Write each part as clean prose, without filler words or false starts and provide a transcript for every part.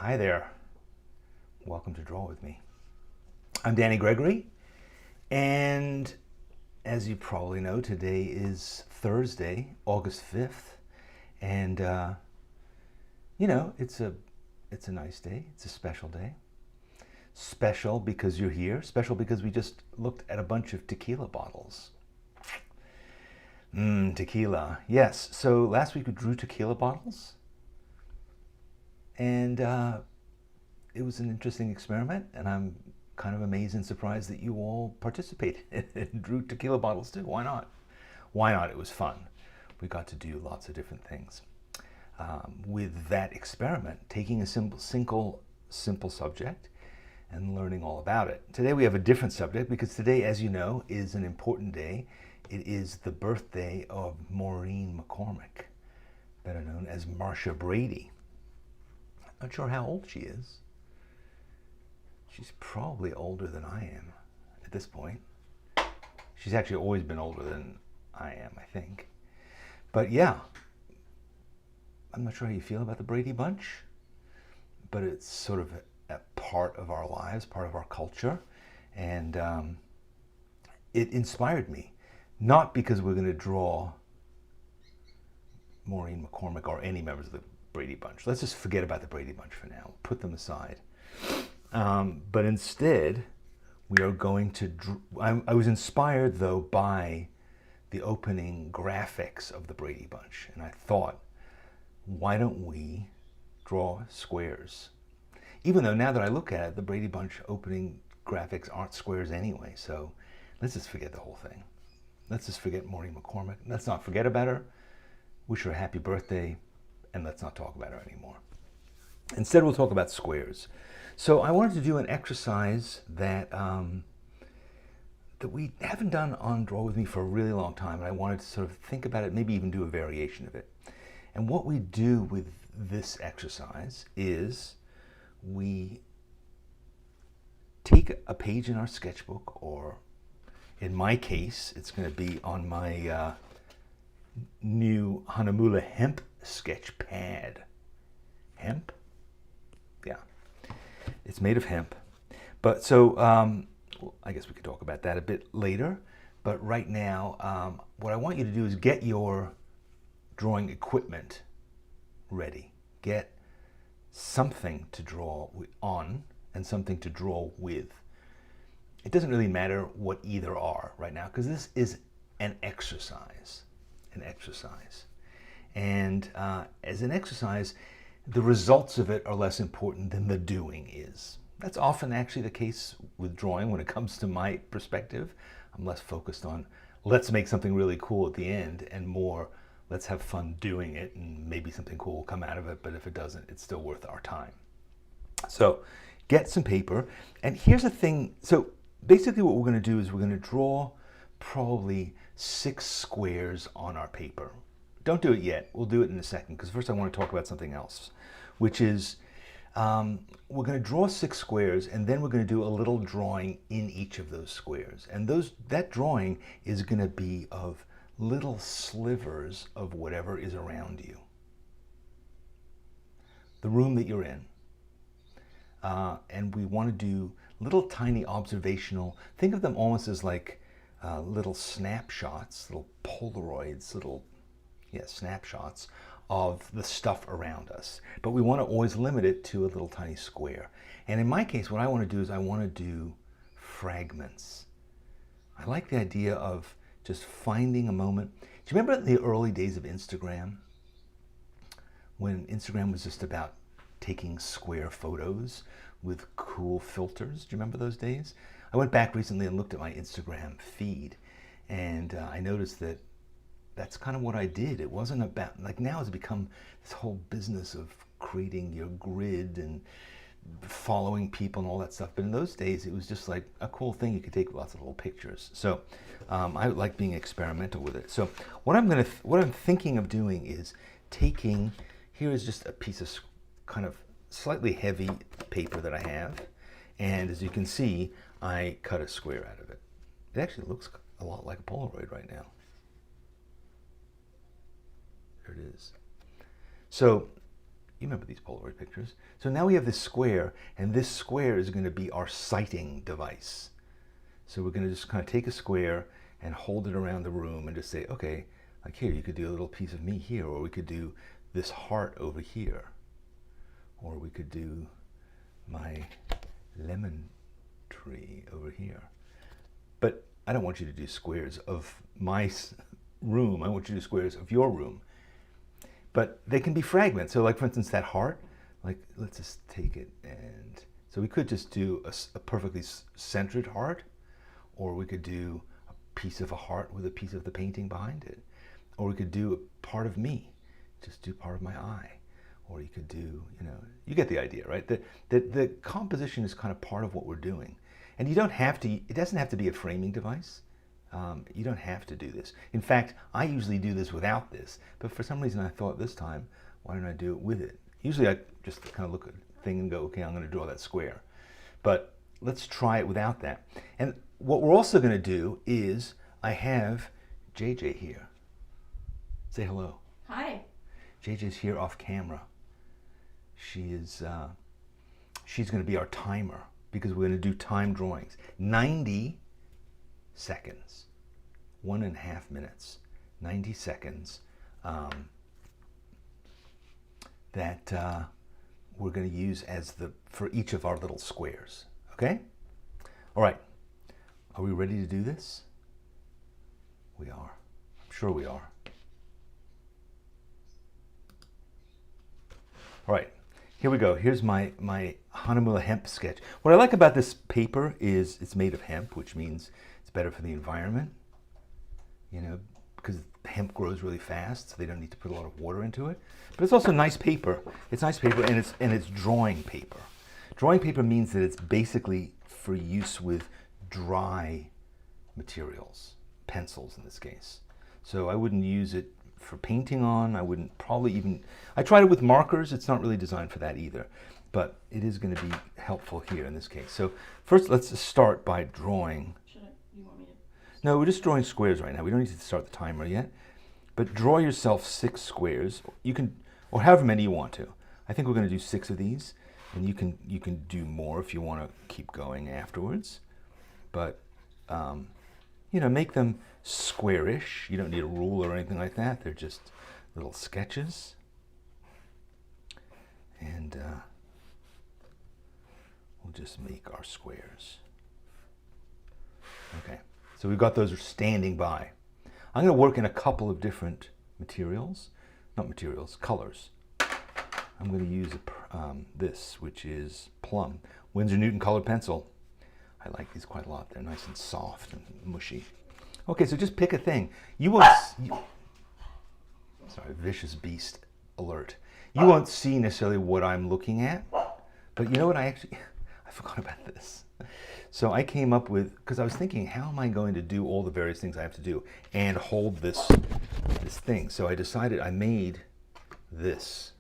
Hi there. Welcome to Draw With Me. I'm Danny Gregory, and as you probably know, today is Thursday, August 5th, and it's a nice day. It's a special day. Special because you're here. Special because we just looked at a bunch of tequila bottles. Tequila. Yes. So last week we drew tequila bottles, and it was an interesting experiment, and I'm kind of amazed and surprised that you all participated and drew tequila bottles too. Why not? Why not? It was fun. We got to do lots of different things with that experiment, taking a simple subject and learning all about it. Today we have a different subject because today, as you know, is an important day. It is the birthday of Maureen McCormick, better known as Marcia Brady. Not sure how old she is. She's probably older than I am at this point. She's actually always been older than I am, I think. But yeah, I'm not sure how you feel about the Brady Bunch, but it's sort of a part of our lives, part of our culture, and it inspired me. Not because we're going to draw Maureen McCormick or any members of the Brady Bunch. Let's just forget about the Brady Bunch for now. Put them aside. But instead, we are going to I was inspired, though, by the opening graphics of the Brady Bunch. And I thought, why don't we draw squares? Even though now that I look at it, the Brady Bunch opening graphics aren't squares anyway. So let's just forget the whole thing. Let's just forget Maureen McCormick. Let's not forget about her. Wish her a happy birthday. And let's not talk about her anymore. Instead, we'll talk about squares. So I wanted to do an exercise that we haven't done on Draw With Me for a really long time, and I wanted to sort of think about it, maybe even do a variation of it. And what we do with this exercise is we take a page in our sketchbook, or in my case, it's going to be on my new Hahnemühle hemp sketch pad. Hemp? Yeah. It's made of hemp. But so, I guess we could talk about that a bit later. But right now, what I want you to do is get your drawing equipment ready. Get something to draw on and something to draw with. It doesn't really matter what either are right now, because this is an exercise. An exercise. And as an exercise, the results of it are less important than the doing is. That's often actually the case with drawing when it comes to my perspective. I'm less focused on let's make something really cool at the end and more let's have fun doing it and maybe something cool will come out of it, but if it doesn't, it's still worth our time. So get some paper, and here's the thing. So basically what we're going to do is we're going to draw probably 6 squares on our paper. Don't do it yet. We'll do it in a second, because first I want to talk about something else, which is we're going to draw 6 squares, and then we're going to do a little drawing in each of those squares. And that drawing is going to be of little slivers of whatever is around you. The room that you're in. And we want to do little tiny observational, think of them almost as like little snapshots, little Polaroids, little snapshots of the stuff around us. But we want to always limit it to a little tiny square. And in my case, what I want to do is I want to do fragments. I like the idea of just finding a moment. Do you remember the early days of Instagram? When Instagram was just about taking square photos with cool filters. Do you remember those days? I went back recently and looked at my Instagram feed, and I noticed that that's kind of what I did. It wasn't about, like now it's become this whole business of creating your grid and following people and all that stuff. But in those days, it was just like a cool thing. You could take lots of little pictures. So I like being experimental with it. So what I'm thinking of doing is taking, here is just a piece of kind of slightly heavy paper that I have. And as you can see, I cut a square out of it. It actually looks a lot like a Polaroid right now. There it is. So You remember these Polaroid pictures. So now we have this square, and this square is going to be our sighting device. So we're going to just kind of take a square and hold it around the room and just say, okay, like here, you could do a little piece of me here, or we could do this heart over here, or we could do my lemon tree over here. But I don't want you to do squares of my room. I want you to do squares of your room. But they can be fragments. So like, for instance, that heart, like, let's just take it. And so we could just do a perfectly centered heart, or we could do a piece of a heart with a piece of the painting behind it. Or we could do a part of me, just do part of my eye. Or you could do, you know, you get the idea, right? The composition is kind of part of what we're doing. And you don't have to, it doesn't have to be a framing device. You don't have to do this. In fact, I usually do this without this, but for some reason I thought this time, why don't I do it with it? Usually I just kind of look at the thing and go, okay, I'm going to draw that square. But let's try it without that. And what we're also going to do is, I have JJ here. Say hello. Hi. JJ's here off camera. She's going to be our timer, because we're going to do time drawings. 90 seconds, 1.5 minutes, 90 seconds that we're going to use as for each of our little squares. Okay? All right. Are we ready to do this? We are. I'm sure we are. All right. Here we go. Here's my Hahnemühle hemp sketch. What I like about this paper is it's made of hemp, which means it's better for the environment, you know, because hemp grows really fast, so they don't need to put a lot of water into it. But it's also nice paper. It's nice paper, and it's drawing paper. Drawing paper means that it's basically for use with dry materials, pencils in this case. So I wouldn't use it for painting on. I wouldn't probably even, I tried it with markers. It's not really designed for that either, but it is going to be helpful here in this case. So first, let's start by drawing. You want me to? No, we're just drawing squares right now. We don't need to start the timer yet, but draw yourself 6 squares. You can, or however many you want to. I think we're going to do 6 of these, and you can do more if you want to keep going afterwards. But you know, make them squarish. You don't need a rule or anything like that. They're just little sketches. And we'll just make our squares. Okay, so we've got those standing by. I'm going to work in a couple of different materials, not materials, colors. I'm going to use this, which is plum, Winsor Newton colored pencil. I like these quite a lot. They're nice and soft and mushy. Okay, so just pick a thing. You won't, sorry, vicious beast alert. You won't see necessarily what I'm looking at, but you know what, I forgot about this. So I came up with, because I was thinking, how am I going to do all the various things I have to do and hold this thing? So I decided, I made this.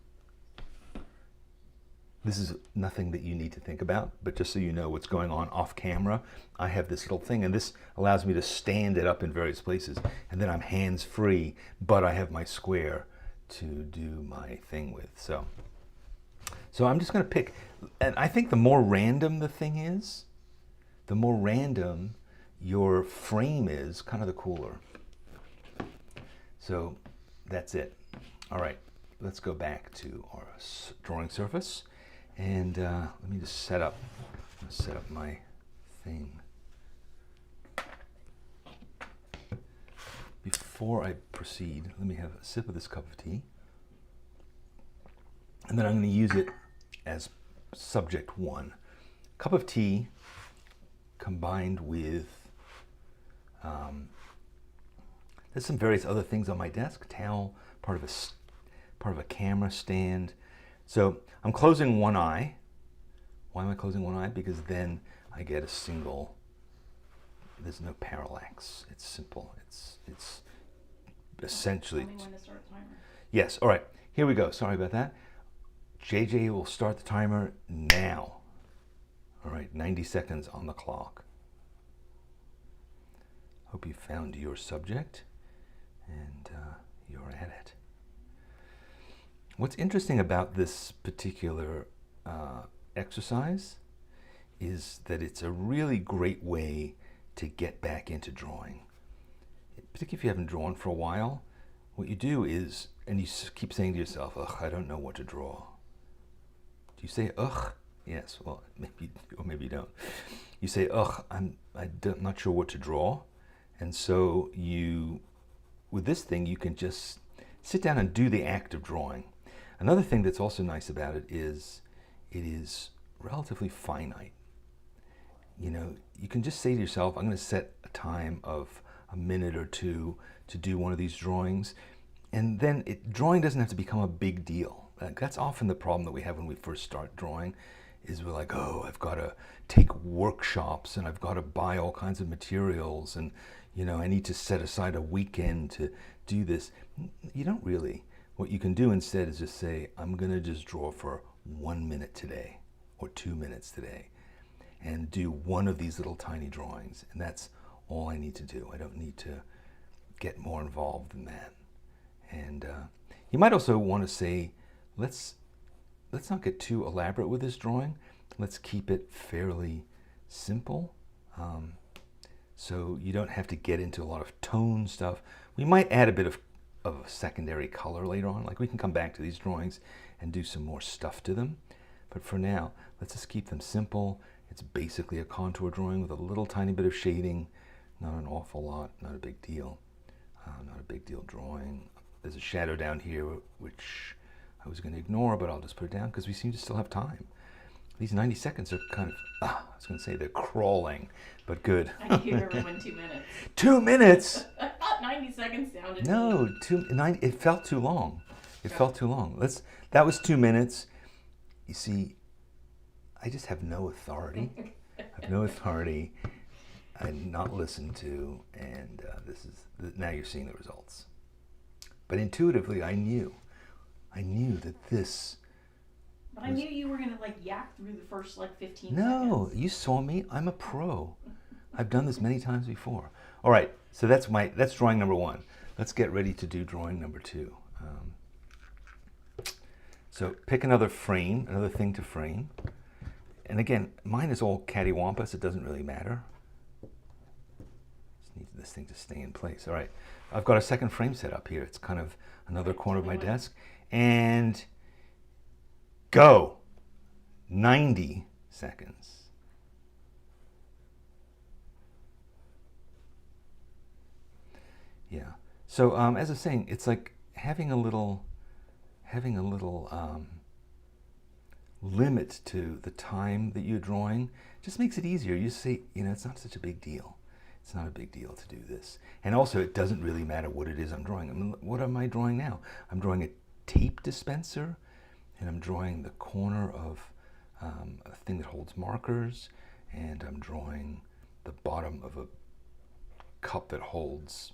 This is nothing that you need to think about, but just so you know what's going on off camera, I have this little thing, and this allows me to stand it up in various places, and then I'm hands-free, but I have my square to do my thing with. So I'm just going to pick, and I think the more random the thing is, the more random your frame is, kind of the cooler. So that's it. All right, let's go back to our drawing surface. And let me just set up my thing. Before I proceed, let me have a sip of this cup of tea. And then I'm going to use it as subject 1. Cup of tea combined with, there's some various other things on my desk. Towel, part of a camera stand. So I'm closing one eye. Why am I closing one eye? Because then I get a single, there's no parallax. It's simple. It's essentially. Tell me when to start the timer. Yes, all right, here we go. Sorry about that. JJ will start the timer now. All right, 90 seconds on the clock. Hope you found your subject and you're at it. What's interesting about this particular exercise is that it's a really great way to get back into drawing. Particularly if you haven't drawn for a while, what you do is, and you keep saying to yourself, ugh, I don't know what to draw. Do you say ugh? Yes, well, maybe, or maybe you don't. You say, ugh, I'm not sure what to draw. And so with this thing, you can just sit down and do the act of drawing. Another thing that's also nice about it is relatively finite. You know, you can just say to yourself, I'm going to set a time of a minute or two to do one of these drawings. And then drawing doesn't have to become a big deal. That's often the problem that we have when we first start drawing, is we're like, oh, I've got to take workshops and I've got to buy all kinds of materials and, you know, I need to set aside a weekend to do this. You don't really. What you can do instead is just say, I'm going to just draw for 1 minute today or 2 minutes today and do one of these little tiny drawings. And that's all I need to do. I don't need to get more involved than that. And you might also want to say, let's not get too elaborate with this drawing. Let's keep it fairly simple. So you don't have to get into a lot of tone stuff. We might add a bit of secondary color later on. Like we can come back to these drawings and do some more stuff to them. But for now, let's just keep them simple. It's basically a contour drawing with a little tiny bit of shading. Not an awful lot, not a big deal. Not a big deal drawing. There's a shadow down here, which I was going to ignore, but I'll just put it down because we seem to still have time. These 90 seconds are kind of, I was going to say they're crawling, but good. I can hear everyone 2 minutes. 2 minutes? I thought 90 seconds sounded No, 90, it felt too long. It felt too long. That was 2 minutes. You see, I just have no authority. I have no authority. I'm not listened to, and now you're seeing the results. But intuitively, I knew that this. But I knew you were gonna like yak through the first like 15 No, seconds. you saw me. I'm a pro. I've done this many times before. All right, so that's drawing number 1. Let's get ready to do drawing number 2. So pick another frame, another thing to frame. And again, mine is all cattywampus. It doesn't really matter. Just need this thing to stay in place. All right, I've got a second frame set up here. It's kind of another corner of my desk. And go. 90 seconds. Yeah. So as I was saying, it's like having a little limit to the time that you're drawing just makes it easier. You say, you know, it's not such a big deal. It's not a big deal to do this. And also, it doesn't really matter what it is I'm drawing. I mean, what am I drawing now? I'm drawing a tape dispenser, and I'm drawing the corner of a thing that holds markers, and I'm drawing the bottom of a cup that holds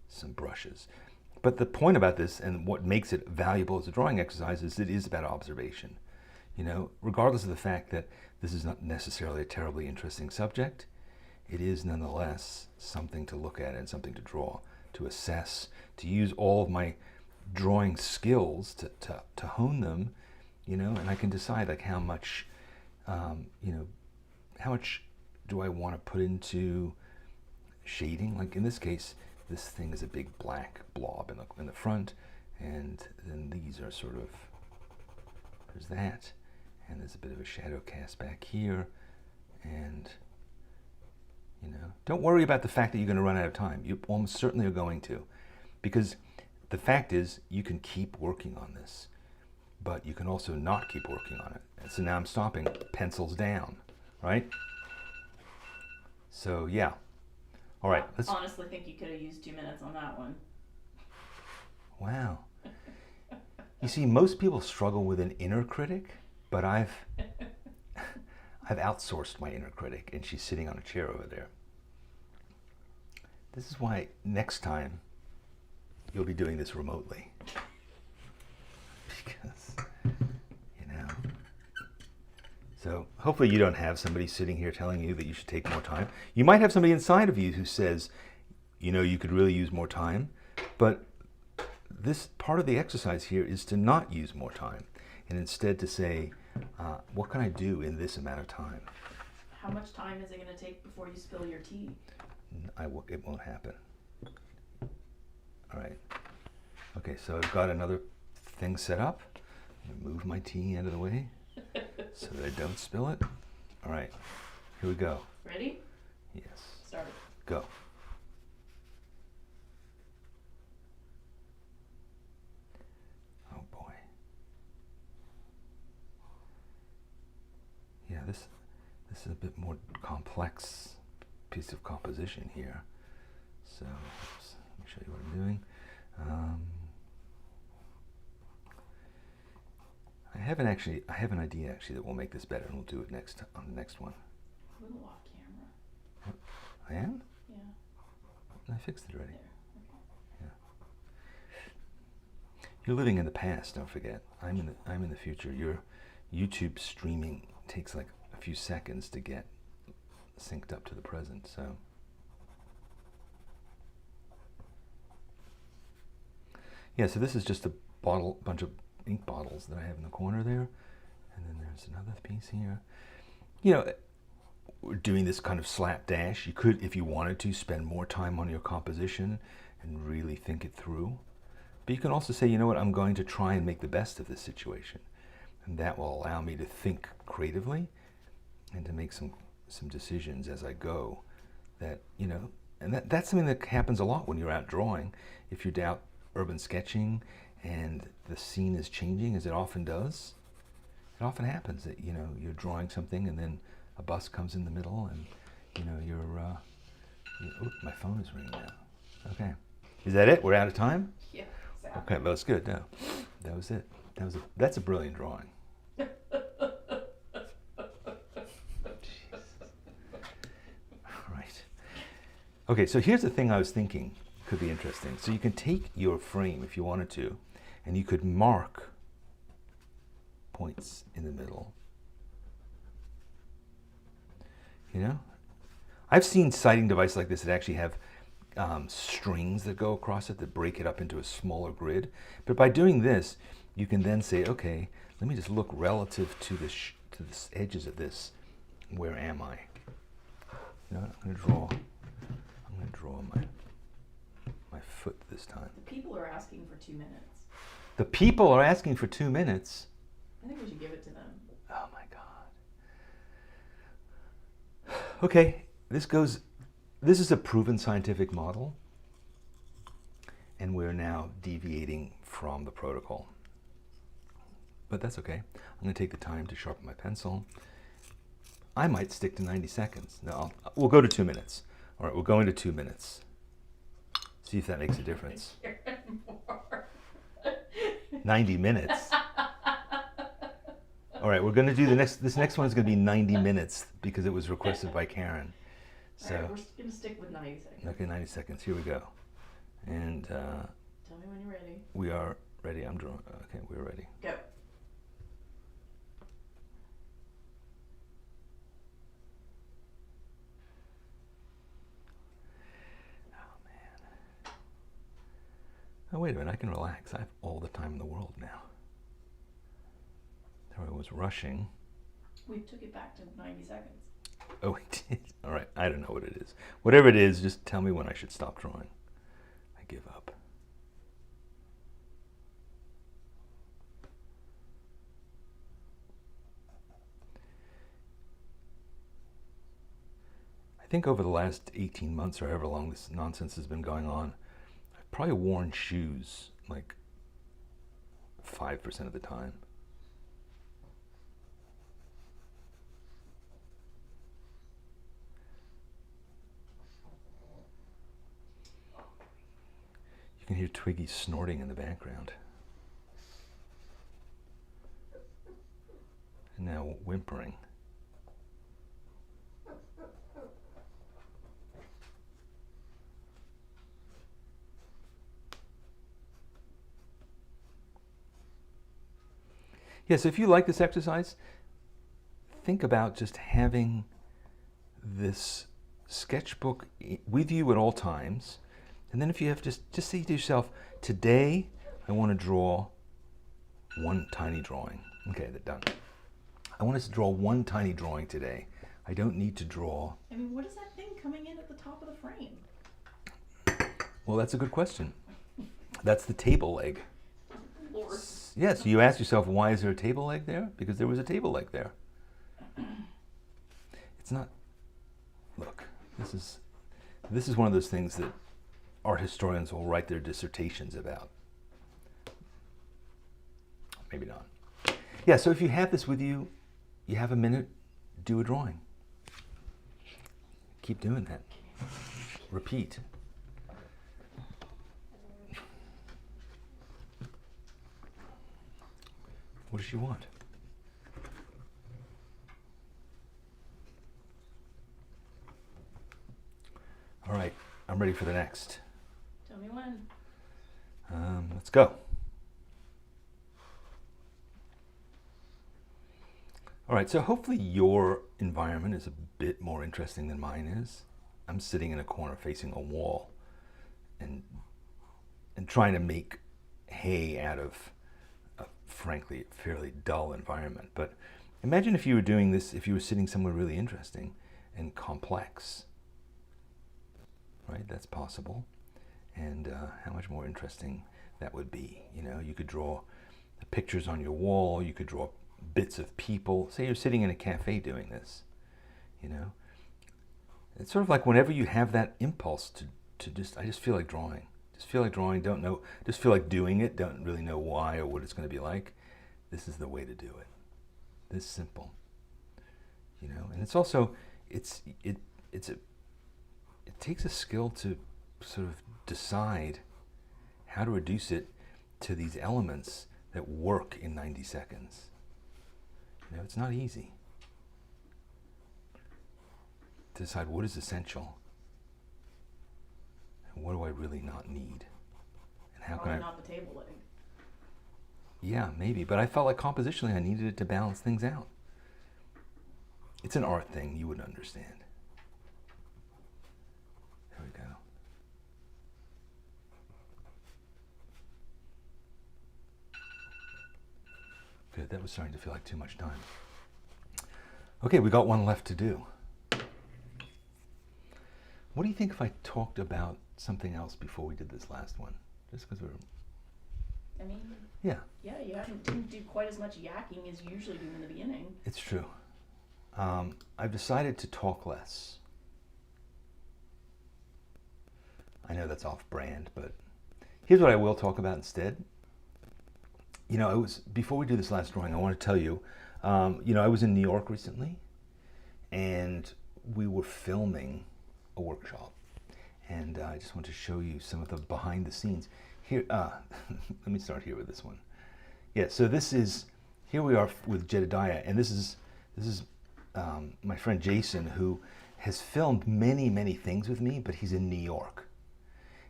some brushes. But the point about this, and what makes it valuable as a drawing exercise, is it is about observation. You know, regardless of the fact that this is not necessarily a terribly interesting subject, it is nonetheless something to look at and something to draw, to assess, to use all of my drawing skills to hone them, you know, and I can decide like how much, you know, how much do I want to put into shading. Like in this case, this thing is a big black blob in the front, and then these are sort of, there's that, and there's a bit of a shadow cast back here, and you know, don't worry about the fact that you're going to run out of time. You almost certainly are going to, because the fact is you can keep working on this, but you can also not keep working on it. And so now I'm stopping, pencils down, right? So yeah. All right. I honestly think you could have used 2 minutes on that one. Wow. You see, most people struggle with an inner critic, but I've outsourced my inner critic, and she's sitting on a chair over there. This is why next time you'll be doing this remotely. Because, you know. So hopefully you don't have somebody sitting here telling you that you should take more time. You might have somebody inside of you who says, you know, you could really use more time, but this part of the exercise here is to not use more time, and instead to say, what can I do in this amount of time? How much time is it going to take before you spill your tea? It won't happen. All right. Okay, so I've got another thing set up. I'm going to move my tea out of the way so that I don't spill it. All right, here we go. Ready? Yes. Start. Go. Oh boy. Yeah, this is a bit more complex piece of composition here. So let me show you what I'm doing. I have an idea actually that will make this better, and we'll do it on the next one. A little off camera. I am? Yeah. I fixed it already. There. Okay. Yeah. You're living in the past, don't forget. I'm in the future. Your YouTube streaming takes like a few seconds to get synced up to the present, so. Yeah, so this is just a bunch of ink bottles that I have in the corner there. And then there's another piece here. You know, we're doing this kind of slapdash. You could, if you wanted to, spend more time on your composition and really think it through. But you can also say, you know what, I'm going to try and make the best of this situation. And that will allow me to think creatively and to make some decisions as I go that, you know, and that's something that happens a lot when you're out drawing. If you're out urban sketching and the scene is changing, as it often does, it often happens that, you know, you're drawing something and then a bus comes in the middle and, you know, oh, my phone is ringing now. Okay. Is that it? We're out of time? Yeah. Exactly. Okay, well, that's good. No, that was it. That's a brilliant drawing. Right. Okay, so here's the thing I was thinking could be interesting. So you can take your frame if you wanted to, and you could mark points in the middle. You know? I've seen sighting devices like this that actually have strings that go across it that break it up into a smaller grid. But by doing this, you can then say, okay, let me just look relative to the edges of this. Where am I? You know what? I'm going to draw my foot this time. The people are asking for 2 minutes. The people are asking for 2 minutes. I think we should give it to them. Oh my God. Okay, this is a proven scientific model, and we're now deviating from the protocol. But that's okay. I'm going to take the time to sharpen my pencil. I might stick to 90 seconds. No, we'll go to 2 minutes. All right, we'll go into 2 minutes. See if that makes a difference. 90 minutes. All right, we're going to do this next one is going to be 90 minutes because it was requested by Karen. So, all right, we're going to stick with 90 seconds. Okay, 90 seconds. Here we go. And tell me when you're ready. We are ready. I'm drawing. Okay, we're ready. Go. Oh, wait a minute, I can relax. I have all the time in the world now. There I was rushing. We took it back to 90 seconds. Oh, we did? All right, I don't know what it is. Whatever it is, just tell me when I should stop drawing. I give up. I think over the last 18 months or however long this nonsense has been going on, I've probably worn shoes like 5% of the time. You can hear Twiggy snorting in the background. And now whimpering. Yeah, so if you like this exercise, think about just having this sketchbook with you at all times. And then if you have just say to yourself, today I want to draw one tiny drawing. Okay, they're done. I want us to draw one tiny drawing today. I don't need to draw. I mean, what is that thing coming in at the top of the frame? Well, that's a good question. That's the table leg. Lord. Yeah, so you ask yourself, why is there a table leg there? Because there was a table leg there. It's not, look, this is one of those things that art historians will write their dissertations about. Maybe not. Yeah, so if you have this with you, you have a minute, do a drawing. Keep doing that. Repeat. What does she want? All right, I'm ready for the next. Tell me when. Let's go. All right, so hopefully your environment is a bit more interesting than mine is. I'm sitting in a corner facing a wall and trying to make hay out of a frankly fairly dull environment. But imagine if you were doing this, if you were sitting somewhere really interesting and complex, right? That's possible. And how much more interesting that would be. You know, you could draw the pictures on your wall, you could draw bits of people. Say you're sitting in a cafe doing this, you know. It's sort of like whenever you have that impulse to just, I just feel like drawing. Just feel like drawing, don't know, just feel like doing it, don't really know why or what it's going to be like. This is the way to do it. This simple, you know. And it's also, it takes a skill to sort of decide how to reduce it to these elements that work in 90 seconds. You know, it's not easy to decide what is essential and what do I really not need, and how Probably can I? Not the table leg. Yeah, maybe, but I felt like compositionally I needed it to balance things out. It's an art thing you wouldn't understand. There we go. Good, that was starting to feel like too much time. Okay, we got one left to do. What do you think if I talked about something else before we did this last one? Just because we're... I mean, Yeah. yeah, you didn't do quite as much yakking as you usually do in the beginning. It's true. I've decided to talk less. I know that's off-brand, but here's what I will talk about instead. You know, before we do this last drawing, I want to tell you, you know, I was in New York recently, and we were filming a workshop, and I just want to show you some of the behind the scenes. Here, let me start here with this one. Yeah, so here we are with Jedidiah, and this is my friend Jason, who has filmed many, many things with me, but he's in New York.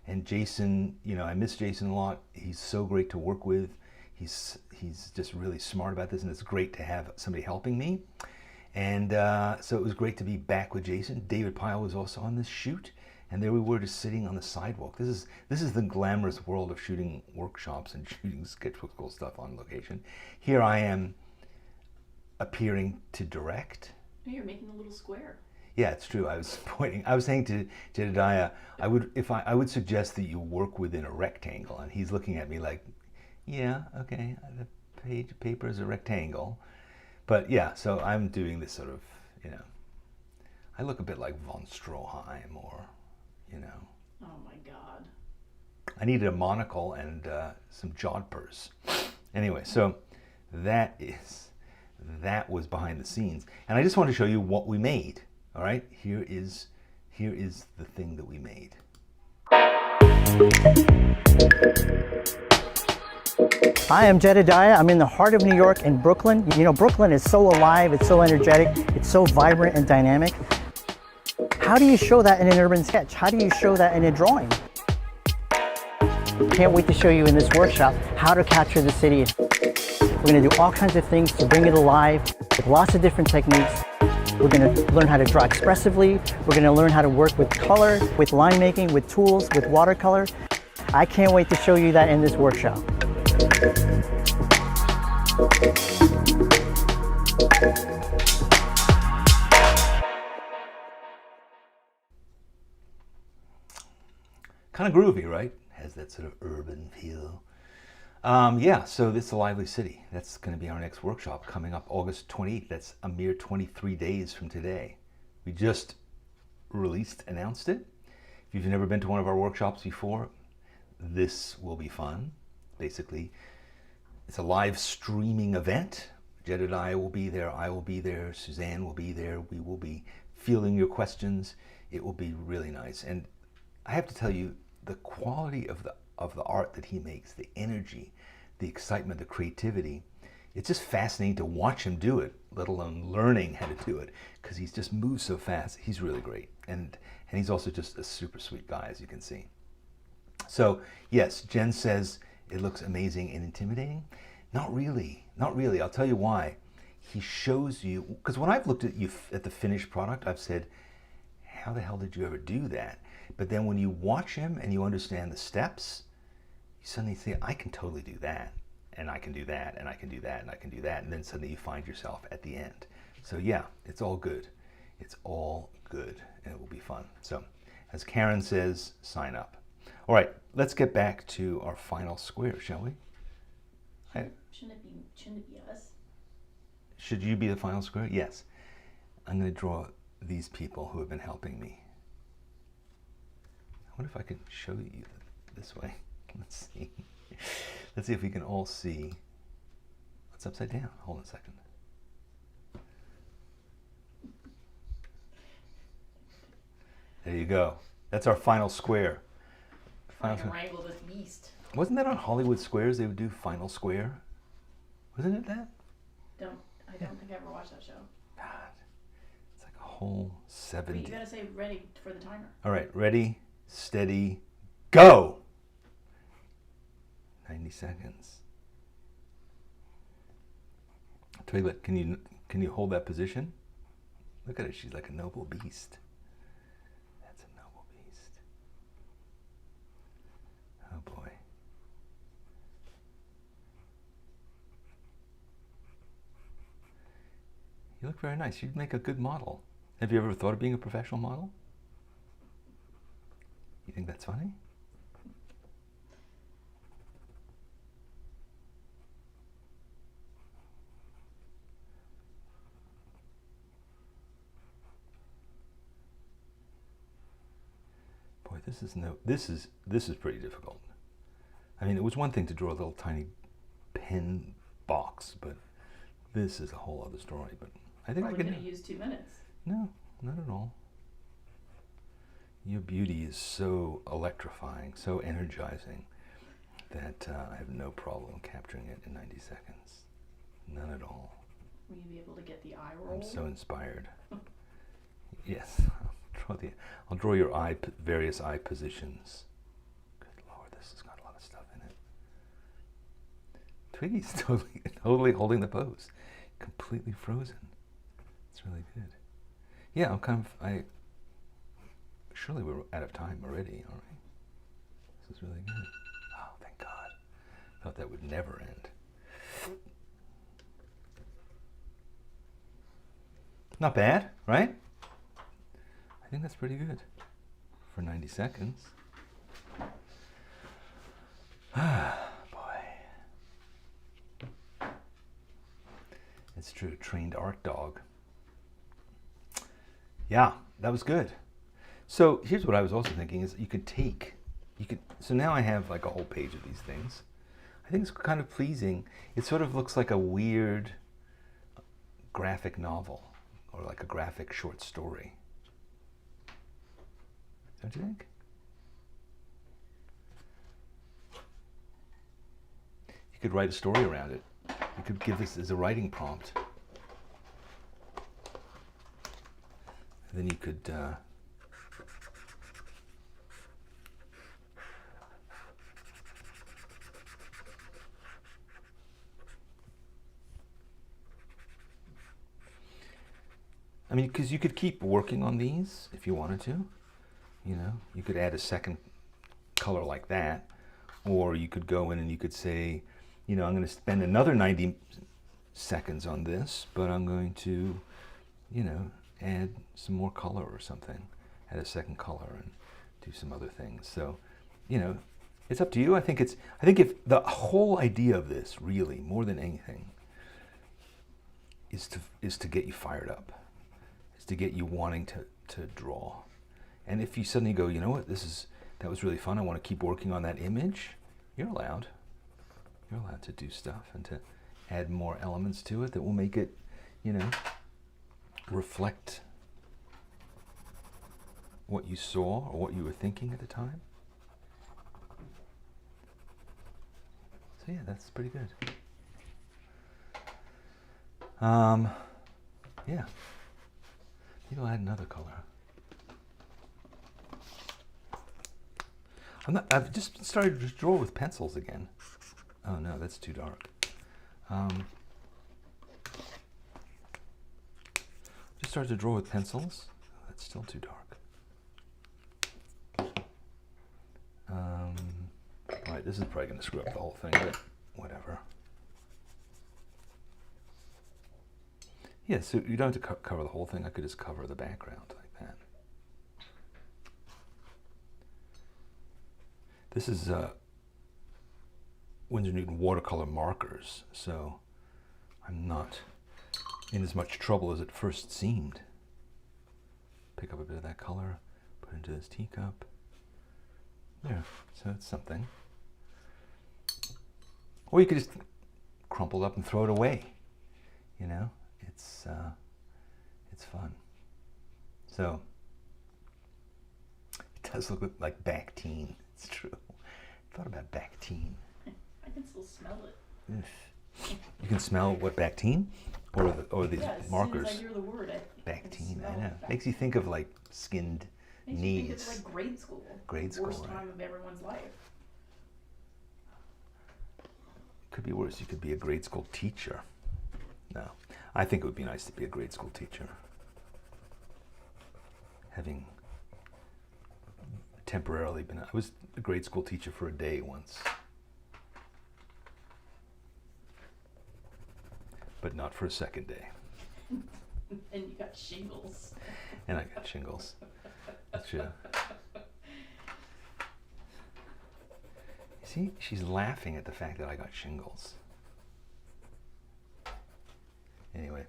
And Jason, you know, I miss Jason a lot. He's so great to work with. He's just really smart about this, and it's great to have somebody helping me. And so it was great to be back with Jason. David Pyle was also on this shoot, and there we were just sitting on the sidewalk. This is the glamorous world of shooting workshops and shooting sketchbook school stuff on location. Here I am appearing to direct. You're making a little square. Yeah, it's true. I was saying to Jedidiah, I would suggest that you work within a rectangle, and he's looking at me like, yeah, okay, the page of paper is a rectangle. But yeah, so I'm doing this sort of, you know, I look a bit like von Stroheim, or, you know. Oh my God. I needed a monocle and some jodhpurs. Anyway, so that was behind the scenes. And I just want to show you what we made. All right, here is the thing that we made. Hi, I'm Jedidiah. I'm in the heart of New York in Brooklyn. You know, Brooklyn is so alive, it's so energetic, it's so vibrant and dynamic. How do you show that in an urban sketch? How do you show that in a drawing? Can't wait to show you in this workshop how to capture the city. We're going to do all kinds of things to bring it alive with lots of different techniques. We're going to learn how to draw expressively. We're going to learn how to work with color, with line making, with tools, with watercolor. I can't wait to show you that in this workshop. Kind of groovy, right? Has that sort of urban feel. Yeah, so this is a lively city. That's going to be our next workshop coming up August 28th. That's a mere 23 days from today. We just announced it. If you've never been to one of our workshops before, this will be fun. Basically, it's a live streaming event. Jedidiah will be there, I will be there, Suzanne will be there. We will be fielding your questions. It will be really nice. And I have to tell you, the quality of the art that he makes, the energy, the excitement, the creativity, it's just fascinating to watch him do it, let alone learning how to do it, because he's just moves so fast. He's really great. And he's also just a super sweet guy, as you can see. So yes, Jen says it looks amazing and intimidating. Not really, not really. I'll tell you why. He shows you, because when I've looked at you at the finished product, I've said, how the hell did you ever do that? But then when you watch him and you understand the steps, you suddenly say, I can totally do that, and I can do that, and I can do that, and I can do that, and then suddenly you find yourself at the end. So yeah, it's all good. It's all good, and it will be fun. So, as Karen says, sign up. All right, let's get back to our final square, shall we? Shouldn't it be us? Should you be the final square? Yes. I'm going to draw these people who have been helping me. I wonder if I could show you this way. Let's see. Let's see if we can all see what's upside down. Hold on a second. There you go. That's our final square. I can wrangle this beast. Wasn't that on Hollywood Squares? They would do final square. Wasn't it that? I don't think I ever watched that show. God, it's like a whole 70. Wait, you gotta say ready for the timer. All right, ready, steady, go. 90 seconds. I'll tell you what, can you hold that position? Look at her, she's like a noble beast. That's a noble beast. Oh boy. You look very nice. You'd make a good model. Have you ever thought of being a professional model? You think that's funny? Boy, this is pretty difficult. I mean, it was one thing to draw a little tiny pen box, but this is a whole other story. But I think Probably I can. gonna use 2 minutes. No, not at all. Your beauty is so electrifying, so energizing, that I have no problem capturing it in 90 seconds. None at all. Will you be able to get the eye roll? I'm so inspired. Yes, I'll draw your various eye positions. Good Lord, this has got a lot of stuff in it. Twiggy's totally holding the pose, completely frozen. It's really good. Yeah, surely we're out of time already, aren't we? This is really good. Oh, thank God. Thought that would never end. Not bad, right? I think that's pretty good for 90 seconds. Ah, boy. It's true, trained art dog. Yeah, that was good. So here's what I was also thinking is so now I have like a whole page of these things. I think it's kind of pleasing. It sort of looks like a weird graphic novel or like a graphic short story. Don't you think? You could write a story around it. You could give this as a writing prompt. And then you could I mean, because you could keep working on these if you wanted to. You know, you could add a second color like that, or you could go in and you could say, I'm going to spend another 90 seconds on this, but I'm going to, add some more color or something, add a second color and do some other things. So, it's up to you. I think if the whole idea of this, really, more than anything, is to get you fired up, is to get you wanting to draw. And if you suddenly go, you know what, that was really fun, I want to keep working on that image, you're allowed. You're allowed to do stuff and to add more elements to it that will make it, reflect what you saw or what you were thinking at the time. So yeah, that's pretty good. Yeah. Maybe I'll add another color. I've just started to draw with pencils again. Oh no, that's too dark. Just started to draw with pencils. That's still too dark. Right, this is probably going to screw up the whole thing, but whatever. Yeah, so you don't have to cover the whole thing. I could just cover the background like that. This is Winsor Newton watercolor markers, so I'm not in as much trouble as it first seemed. Pick up a bit of that color, put it into this teacup. There, so it's something. Or you could just crumple it up and throw it away. It's fun. So it does look like Bactine. It's true. I thought about Bactine. I can still smell it. Ugh. You can smell what, Bactine? Or these markers? As soon as I hear the word, Bactine, I know. Makes you think of like skinned Makes knees. you think it's like grade school. Grade school, Worst right. time of everyone's life. Could be worse. You could be a grade school teacher. No, I think it would be nice to be a grade school teacher. Having temporarily been, I was a grade school teacher for a day once. But not for a second day. And you got shingles. And I got shingles. That's true. See, she's laughing at the fact that I got shingles. Anyway.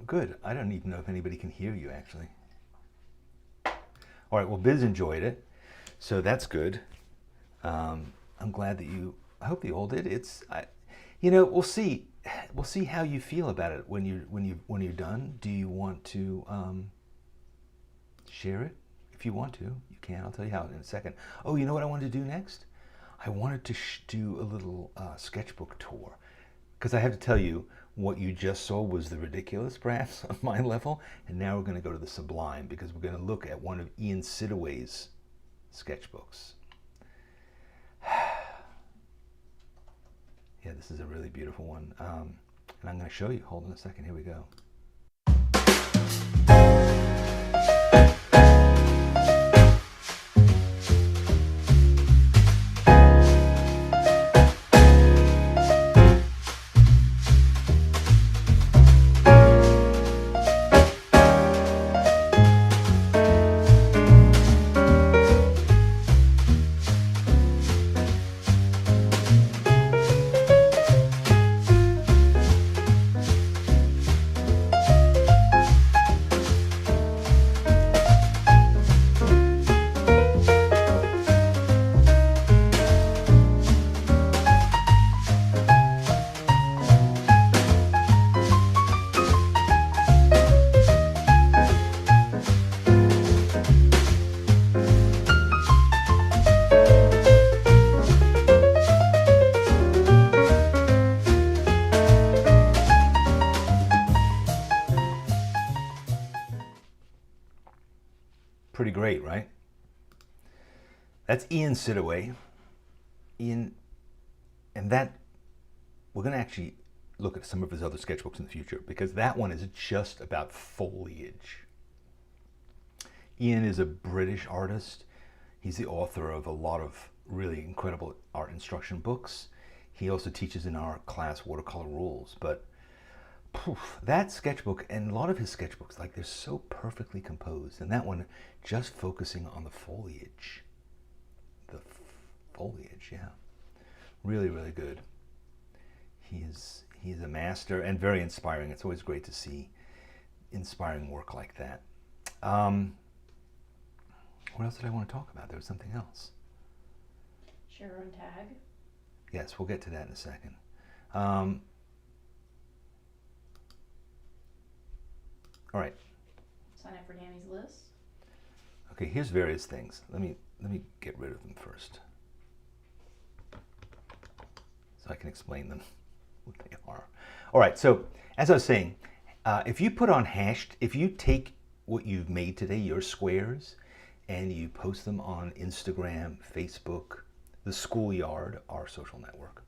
Good. I don't even know if anybody can hear you, actually. All right, well, Biz enjoyed it, so that's good. I'm glad that I hope you all did. We'll see. We'll see how you feel about it when you're done. Do you want to share it? If you want to, you can. I'll tell you how in a second. Oh, you know what I wanted to do next? I wanted to do a little sketchbook tour, because I have to tell you, what you just saw was the ridiculous, perhaps, on my level, and now we're going to go to the sublime, because we're going to look at one of Ian Sidaway's sketchbooks. Yeah, this is a really beautiful one, and I'm going to show you. Hold on a second. Here we go. Pretty great, right? That's Ian Sidaway. Ian, and that, we're going to actually look at some of his other sketchbooks in the future, because that one is just about foliage. Ian is a British artist. He's the author of a lot of really incredible art instruction books. He also teaches in our class Watercolor Rules. But that sketchbook and a lot of his sketchbooks, like, they're so perfectly composed. And that one just focusing on the foliage. The foliage, yeah. Really, really good. He's a master and very inspiring. It's always great to see inspiring work like that. What else did I want to talk about? There was something else. Share your own tag. Yes, we'll get to that in a second. All right. Sign up for Danny's list. Okay, here's various things. Let me get rid of them first, so I can explain them, what they are. All right, so as I was saying, if you take what you've made today, your squares, and you post them on Instagram, Facebook, the Schoolyard, our social network,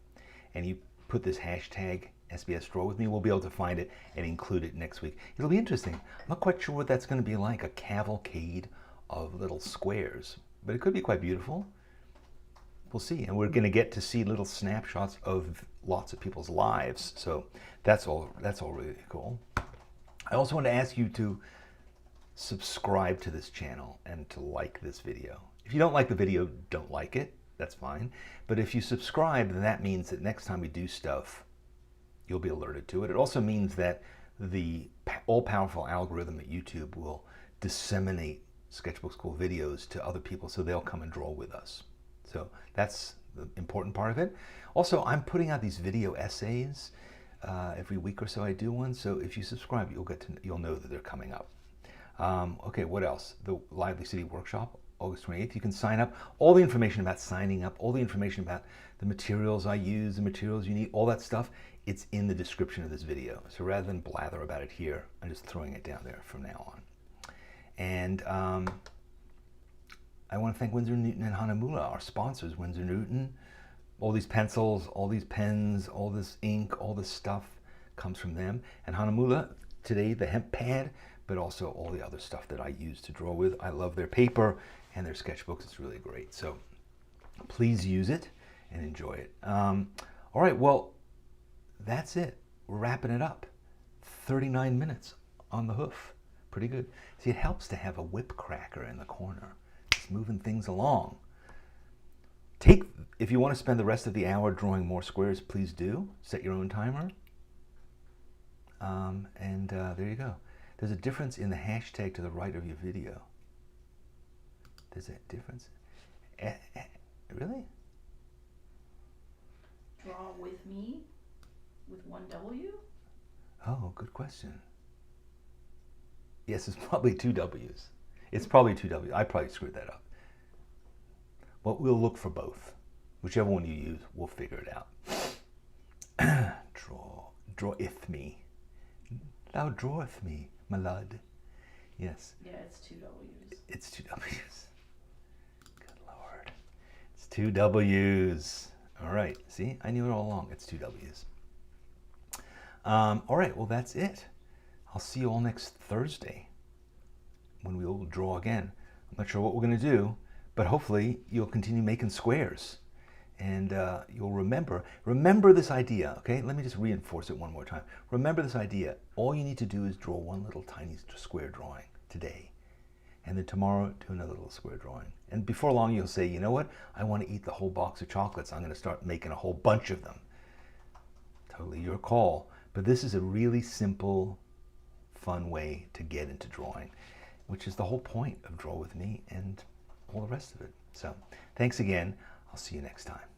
and you put this hashtag SBS Draw With Me, we'll be able to find it and include it next week. It'll be interesting. I'm not quite sure what that's going to be like, a cavalcade of little squares, but it could be quite beautiful. We'll see. And we're going to get to see little snapshots of lots of people's lives. So that's all really cool. I also want to ask you to subscribe to this channel and to like this video. If you don't like the video, don't like it. That's fine. But if you subscribe, then that means that next time we do stuff, you'll be alerted to it. It also means that the all-powerful algorithm at YouTube will disseminate Sketchbook School videos to other people so they'll come and draw with us. So that's the important part of it. Also, I'm putting out these video essays every week or so. I do one. So if you subscribe, you'll know that they're coming up. Okay, what else? The Lively City Workshop, August 28th. You can sign up. All the information about signing up, all the information about the materials I use, the materials you need, all that stuff, it's in the description of this video. So rather than blather about it here, I'm just throwing it down there from now on. And I want to thank Winsor Newton and Hahnemühle, our sponsors. Winsor Newton, all these pencils, all these pens, all this ink, all this stuff comes from them. And Hahnemühle, today, the Hemp Pad, but also all the other stuff that I use to draw with. I love their paper and their sketchbooks. It's really great. So please use it and enjoy it. All right, well, that's it. We're wrapping it up. 39 minutes on the hoof. Pretty good. See, it helps to have a whip cracker in the corner. It's moving things along. If you want to spend the rest of the hour drawing more squares, please do. Set your own timer. There you go. There's a difference in the hashtag to the right of your video. There's a difference? Really? Draw with me with one W? Oh, good question. Yes, it's probably two W's. It's probably two W's. I probably screwed that up. Well, we'll look for both. Whichever one you use, we'll figure it out. Draweth me. Thou draweth me, my lad. Yes. Yeah, it's two W's. It's two W's. Good Lord. It's two W's. All right. See, I knew it all along. It's two W's. All right. Well, that's it. I'll see you all next Thursday when we'll draw again. I'm not sure what we're going to do, but hopefully you'll continue making squares. And you'll remember this idea, okay? Let me just reinforce it one more time. Remember this idea. All you need to do is draw one little tiny square drawing today. And then tomorrow, do another little square drawing. And before long, you'll say, you know what? I want to eat the whole box of chocolates. I'm going to start making a whole bunch of them. Totally your call. But this is a really simple, fun way to get into drawing, which is the whole point of Draw With Me and all the rest of it. So thanks again. I'll see you next time.